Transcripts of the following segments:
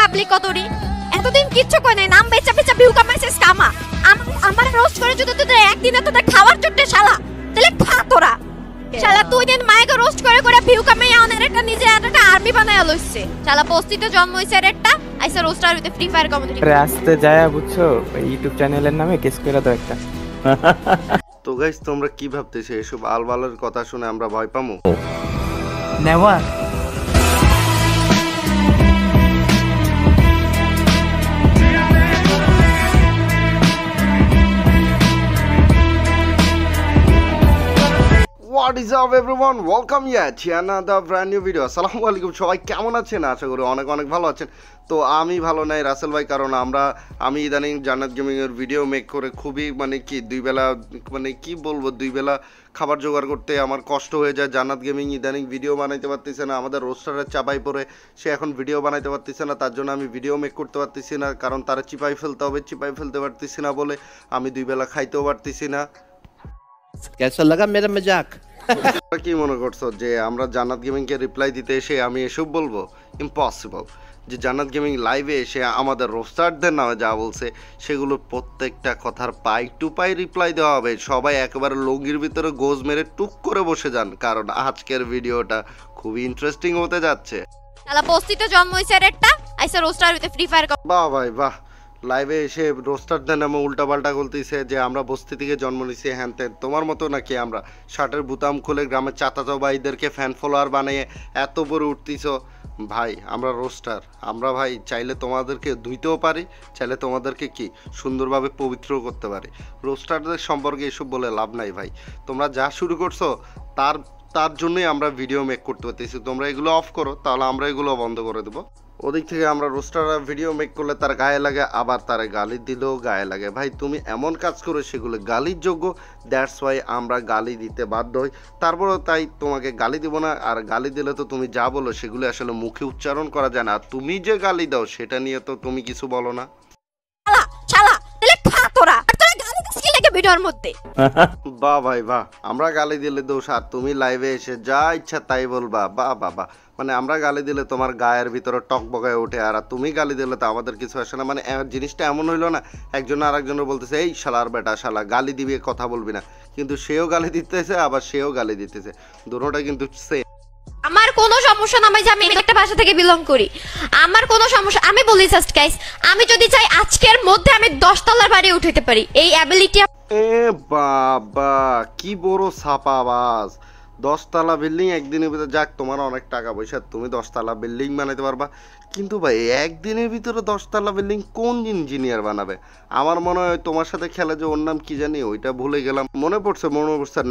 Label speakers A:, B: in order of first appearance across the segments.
A: Public কতরি এতদিন কিচ্ছু কই নাই নাম বেচা বেচা ভিউ কামাইছিস কামা আমার রোস্ট করে যদি তোদের একদিনে তোদের খাওয়ার জন্য শালা তাহলে খা তোরা শালা তুই দিন মাইকে রোস্ট করে করে ভিউ কামাই আনার একটা নিজে একটা আর্মি বানায়া লইছে শালা পোস্টিতে জন্ম হইছে একটা আইসা রোস্টার হইতে ফ্রি ফায়ার কমিউনিটি
B: রাস্তে যায় বুঝছো ইউটিউব চ্যানেলের নামে কেস করে দাও একটা
C: তো গাইস তোমরা কি ভাবতেছো এসব আলবালের কথা শুনে আমরা ভয় পামু
B: never
C: What is up everyone? Welcome here to another brand new video. আসসালামু আলাইকুম সবাই কেমন আছেন? আশা করি অনেক অনেক ভালো আছেন। তো আমি ভালো নাই রাসেল ভাই, কারণ আমি ইদানিং জান্নাত গেমিং এর ভিডিও মেক করে খুবই দুই বেলা কি বলবো, দুই বেলা খাবার জোগাড় করতে আমার কষ্ট হয়ে যায়। জান্নাত গেমিং ইদানিং ভিডিও বানাইতে পারতেছে না, আমাদের রোস্টারের চাপাই পড়ে সে এখন ভিডিও বানাইতে পারতেছে না, তার জন্য আমি ভিডিও মেক করতে পারতেছি না, কারণ তারা চিপাই ফেলতে হবে, চিপাই ফেলতে পারতেছি না বলে আমি দুই বেলা খাইতেও পারতেছি না।
D: कैसा लगा मेरा मजाक?
C: কি মনে করছো যে আমরা জান্নাত গেমিংকে রিপ্লাই দিতে এসে আমি এসব বলবো? ইম্পসিবল। যে জান্নাত গেমিং লাইভে এসে আমাদের রোস্টারদের নামে যা বলছে সেগুলো প্রত্যেকটা কথার পাই টু পাই রিপ্লাই দেওয়া হবে। সবাই একেবারে লঙ্গির ভিতরে গোজ মেরে টুক করে বসে যান, কারণ আজকের ভিডিওটা খুবই ইন্টারেস্টিং হতে যাচ্ছে।
A: শালা পোস্টিতে জন্ম হইছে একটা আইসা রোস্টার হইতে ফ্রি ফায়ার
C: বাহ ভাই বাহ, লাইভে এসে রোস্টারদের নামে উল্টাপাল্টা বলতেছে যে আমরা বস্তি থেকে জন্ম নিছি হ্যান ত্যান। তোমার মতো নাকি আমরা শার্টের বুতাম খুলে গ্রামের চাচাতো ভাইদেরকে ফ্যান ফলোয়ার বানিয়ে এত বড় উঠতেছ? ভাই আমরা রোস্টার, আমরা ভাই চাইলে তোমাদেরকে ধুইতেও পারি, চাইলে তোমাদেরকে কি সুন্দরভাবে পবিত্র করতে পারি। রোস্টারদের সম্পর্কে এসব বলে লাভ নাই ভাই। তোমরা যা শুরু করছো তার জন্যই আমরা ভিডিও মেক করতে পারতেছি। তোমরা এগুলো অফ করো, তাহলে আমরা এগুলো বন্ধ করে দেবো। ওদিক থেকে আমরা রোস্টাররা ভিডিও মেক করলে তার গায়ে লাগে, আবার তারা গালি দিলেও গায়ে লাগে। ভাই তুমি এমন কাজ করো সেগুলো গালির যোগ্য, দ্যাটস ওয়াই আমরা গালি দিতে বাধ্য হই। তারপরেও তাই তোমাকে গালি দিব না, আর গালি দিলে তো তুমি যা বলো সেগুলো আসলে মুখে উচ্চারণ করা যায় না, আর তুমি যে গালি দাও সেটা নিয়ে তো তুমি কিছু বলো না।
A: শালা শালা তাহলে খা তোরা গালি দিস কি লাগে ভিডিওর মধ্যে?
C: বাহ ভাই বাহ, আমরা গালি দিলে দোষ আর তুমি লাইভে এসে যা ইচ্ছা তাই বলবা। বাহ বাবা, আমরা গালি দিলে তোমার গায়ের ভিতরে টক বগায় ওঠে, আর তুমি গালি দিলে তো আমাদের কিছু আসে না। জিনিসটা এমন হইলো না, একজন আর একজনের বলতেছে এই শালার বেটা শালা গালি দিবি কথা বলবি না, কিন্তু সেও গালি দিতেছে আবার সেও গালি দিতেছে, দুটোটা কিন্তু সেম।
A: আমার কোনো সমস্যা না, আমি একটা ভাষা থেকে বিলং করি, আমার কোনো সমস্যা। আমি বলি জাস্ট গাইস, আমি যদি চাই আজকের মধ্যে আমি 10 তলার বাড়ি উঠাইতে পারি, এই অ্যাবিলিটি।
C: এ বাবা কি বড় ছাপাবাজ! 10 তলা বিল্ডিং একদিনের ভিতরে, যাক তোমার অনেক টাকা পয়সা, তুমি 10 তলা বিল্ডিং বানাইতে পারবা, কিন্তু ভাই একদিনের ভিতরে 10 তলা বিল্ডিং কোন ইঞ্জিনিয়ার বানাবে? আমার মনে হয় তোমার সাথে খেলে যে ওর নাম কি জানি ওইটা ভুলে গেলাম, মনে পড়ছে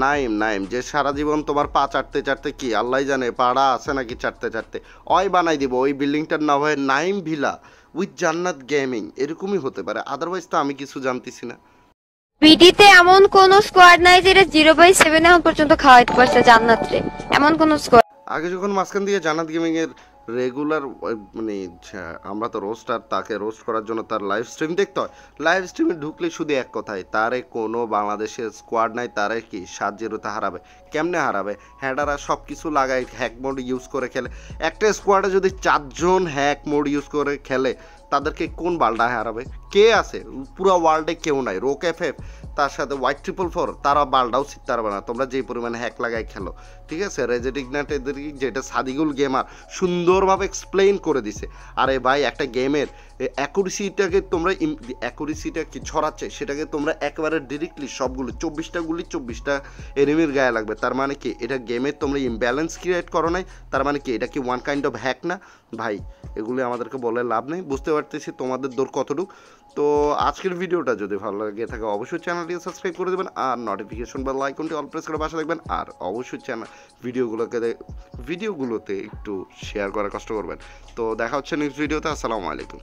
C: নাইম, যে সারা জীবন তোমার পা চাটতে চাটতে কি আল্লাহ জানে পাড়া আছে নাকি চাটতে চাটতে ওই বানাই দিব। ওই বিল্ডিংটার নাম হয় নাইম ভিলা উইথ জান্নাত গেমিং, এরকমই হতে পারে, আদারওয়াইজ তো আমি কিছু জানতেছি না।
E: বিডিতে এমন কোন স্কোয়াড নাই যে 0/7 এখন পর্যন্ত খাওয়াইতে পারছে জান্নাতরে, এমন কোন স্কোয়াড।
C: আগে যখন মাঝখান দিয়ে জান্নাত গেমিং এর রেগুলার আমরা তো রোস্টার, তাকে রোস্ট করার জন্য তার লাইভ স্ট্রিম দেখতে হয়। লাইভ স্ট্রিমে ঢুকলে শুধু এক কথাই, তারে কোনো বাংলাদেশের স্কোয়াড নাই, তারে কি 7-0-তে হারাবে। কেমনে হারাবে? হ্যাডারা সব কিছু লাগায় হ্যাক মোড ইউজ করে খেলে। একটা স্কোয়াডে যদি 4 জন হ্যাক মোড ইউজ করে খেলে তাদেরকে কোন বালটা হারাবে? কে আছে? পুরো ওয়ার্ল্ডে কেউ নাই। রোক এফএফ তার সাথে হোয়াইট 444 তারা বালটাও শিখতে পারবে না, তোমরা যেই পরিমাণে হ্যাক লাগাই খেলো। ঠিক আছে, রেজেডিগনাট এদের যেটা সাদিকুল গেমার সুন্দরভাবে এক্সপ্লেইন করে দিছে। আরে ভাই একটা গেমের অ্যাকুরেসিটাকে তোমরা অ্যাকুরেসিটা কি ছড়াচ্ছে সেটাকে তোমরা একেবারে ডিরেক্টলি সবগুলো 24টা গুলি 24টা এনিমির গায়ে লাগবে। তার মানে কি এটা গেমের তোমরা ইমব্যালেন্স ক্রিয়েট করো নাই? তার মানে কি এটা কি ওয়ান কাইন্ড অফ হ্যাক না? ভাই এগুলি আমাদেরকে বলে লাভ নেই, বুঝতে পারতেছি তোমাদের দৌড় কতটুকু। তো আজকের ভিডিওটা যদি ভালো লাগে থাকে অবশ্যই চ্যানেলটিকে সাবস্ক্রাইব করে দেবেন, আর নোটিফিকেশন বা আইকনটি অল প্রেস করে পাশে দেখবেন, আর অবশ্যই ভিডিওগুলোতে একটু শেয়ার করার কষ্ট করবেন। তো দেখা হচ্ছে নেক্সট ভিডিওতে। আসসালামু আলাইকুম।